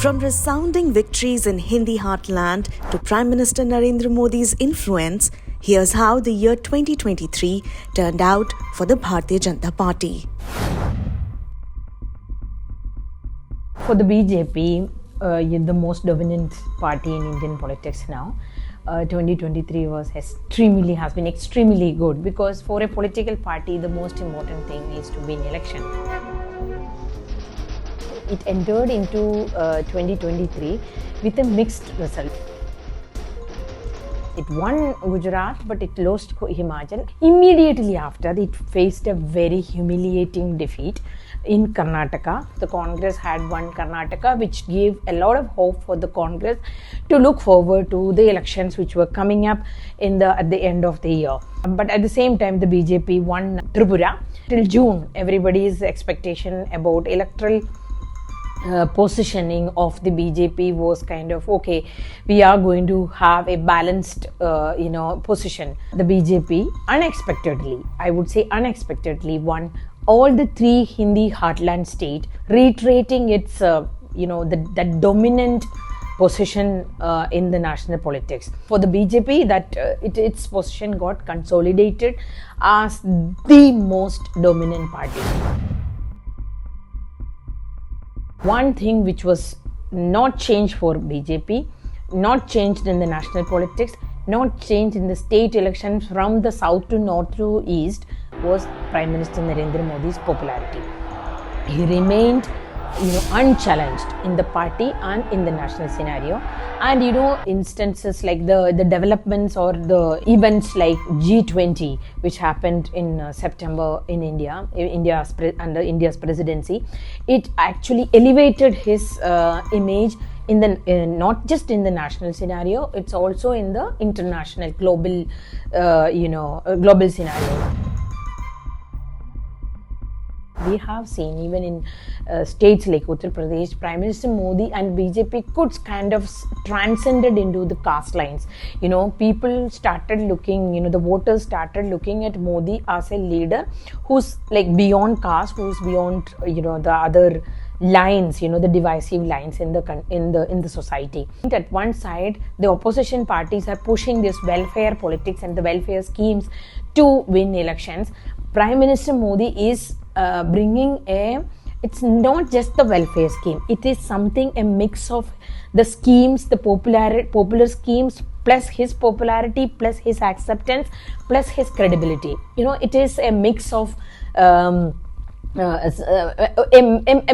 From resounding victories in Hindi heartland to Prime Minister Narendra Modi's influence, here's how the year 2023 turned out for the Bharatiya Janata Party. For the BJP, the most dominant party in Indian politics now, 2023 has been extremely good, because for a political party, the most important thing is to win election. It entered into 2023 with a mixed result. It won Gujarat, but it lost Himachal. Immediately after, it faced a very humiliating defeat in Karnataka. The Congress had won Karnataka, which gave a lot of hope for the Congress to look forward to the elections which were coming up at the end of the year. But at the same time, the BJP won Tripura. Till June, everybody's expectation about electoral positioning of the BJP was kind of, okay, we are going to have a balanced position. The BJP unexpectedly won all the three Hindi heartland states, reiterating its the dominant position in the national politics. For the BJP, its position got consolidated as the most dominant party. One thing which was not changed for BJP, not changed in the national politics, not changed in the state elections from the south to north to east, was Prime Minister Narendra Modi's popularity. He remained unchallenged in the party and in the national scenario. And instances like the developments or the events like G20, which happened in September in India under India's presidency, it actually elevated his image in the not just in the national scenario, it's also in the international global scenario. We have seen even in states like Uttar Pradesh, Prime Minister Modi and BJP could kind of transcended into the caste lines. People started looking, the voters started looking at Modi as a leader who's like beyond caste, who's beyond, the other lines, the divisive lines in the society. At one side, the opposition parties are pushing this welfare politics and the welfare schemes to win elections. Prime Minister Modi is bringing it's not just the welfare scheme, it is a mix of the schemes, the popular schemes, plus his popularity, plus his acceptance, plus his credibility. It is a mix of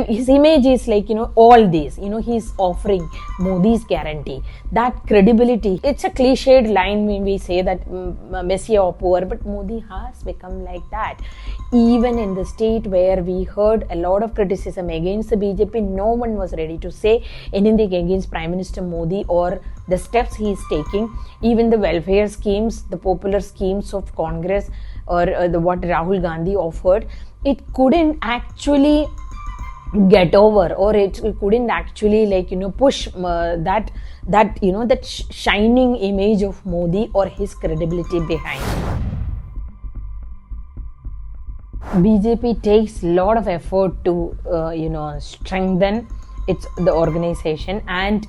his image is like, all these, he's offering Modi's guarantee, that credibility. It's a cliched line when we say that Messi or poor, but Modi has become like that. Even in the state where we heard a lot of criticism against the BJP, no one was ready to say anything against Prime Minister Modi or the steps he is taking. Even the welfare schemes, the popular schemes of Congress, or what Rahul Gandhi offered, it couldn't actually get over, or it couldn't actually push that shining image of Modi or his credibility behind. BJP takes a lot of effort to strengthen the organization and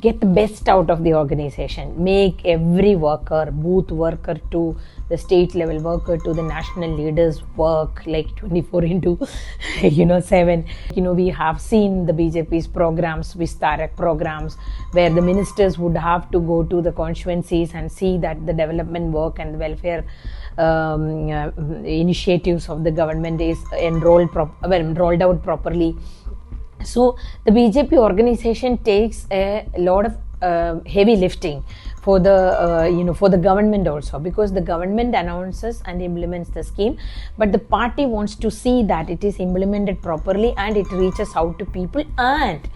get the best out of the organization, make every worker, booth worker to the state level worker to the national leaders work like 24/7. We have seen the BJP's programs, Vistarak programs, where the ministers would have to go to the constituencies and see that the development work and the welfare initiatives of the government is rolled out properly. So the BJP organization takes a lot of heavy lifting for the government also, because the government announces and implements the scheme, but the party wants to see that it is implemented properly and it reaches out to people, and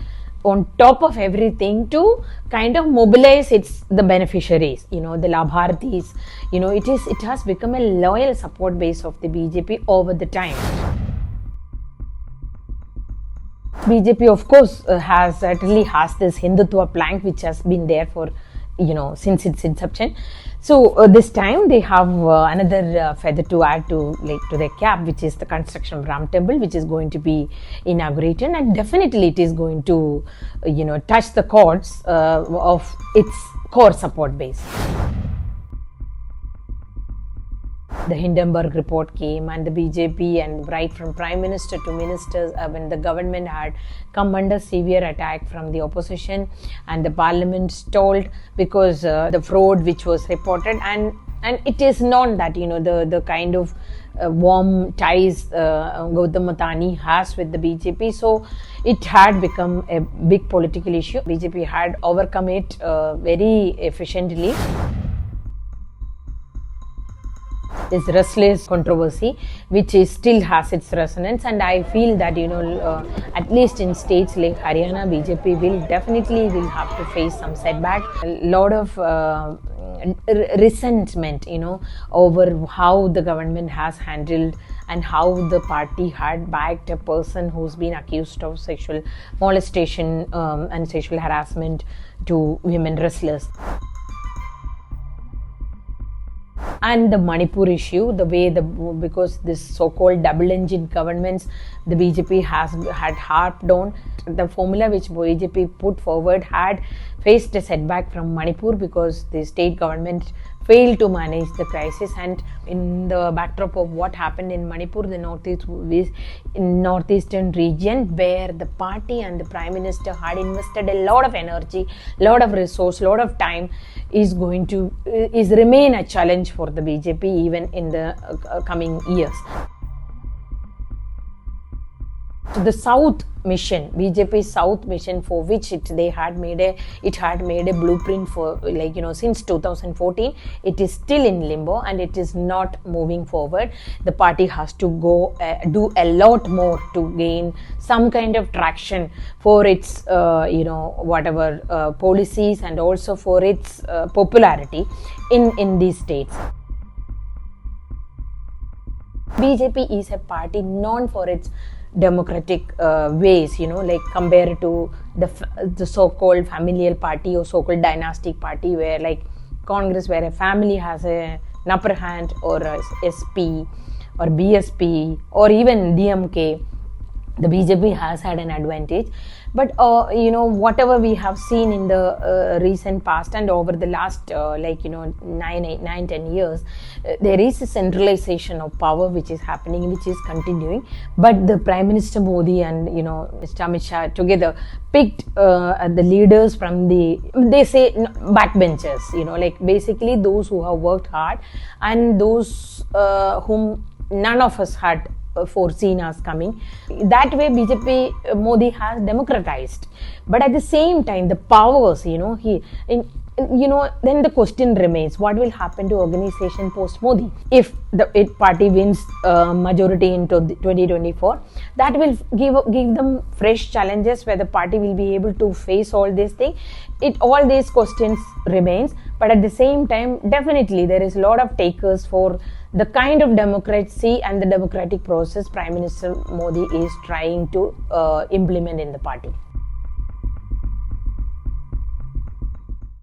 on top of everything to kind of mobilize the beneficiaries, the Labharthis. It has become a loyal support base of the BJP over the time. BJP, of course, certainly has this Hindutva plank which has been there for since its inception. So this time they have another feather to add to their cap, which is the construction of Ram Temple, which is going to be inaugurated, and definitely it is going to touch the chords of its core support base. The Hindenburg Report came, and the BJP, and right from Prime Minister to ministers, when the government had come under severe attack from the opposition, and the parliament stalled because the fraud which was reported, and it is known that the kind of warm ties Gautam Mathani has with the BJP, so it had become a big political issue. BJP had overcome it very efficiently. This restless controversy, which still has its resonance, and I feel that at least in states like Haryana, BJP will have to face some setback, a lot of resentment over how the government has handled and how the party had backed a person who's been accused of sexual molestation and sexual harassment to women wrestlers. And the Manipur issue, because this so-called double-engine governments, the BJP had harped on, the formula which BJP put forward had faced a setback from Manipur because the state government failed to manage the crisis. And in the backdrop of what happened in Manipur, the northeastern region, where the party and the Prime Minister had invested a lot of energy, lot of resource, lot of time, is remain a challenge for the BJP even in the coming years. So the South mission, BJP South mission, for which it had made a blueprint for since 2014, it is still in limbo and it is not moving forward. The party has to go do a lot more to gain some kind of traction for its whatever policies, and also for its popularity in these states. BJP is a party known for its democratic ways, compared to the so-called familial party or so-called dynastic party, where Congress, where a family has an upper hand, or SP or BSP or even DMK, the BJP has had an advantage. But whatever we have seen in the recent past and over the last 9-10 years, there is a centralization of power which is happening, which is continuing. But the Prime Minister Modi and Mr. Amit Shah together picked the leaders from they say backbenchers, basically those who have worked hard and those whom none of us had foreseen us coming. That way BJP Modi has democratized, but at the same time the powers, then the question remains, what will happen to organization post Modi if the party wins majority in 2024? That will give them fresh challenges where the party will be able to face all these things. All these questions remains, but at the same time definitely there is a lot of takers for the kind of democracy and the democratic process Prime Minister Modi is trying to implement in the party.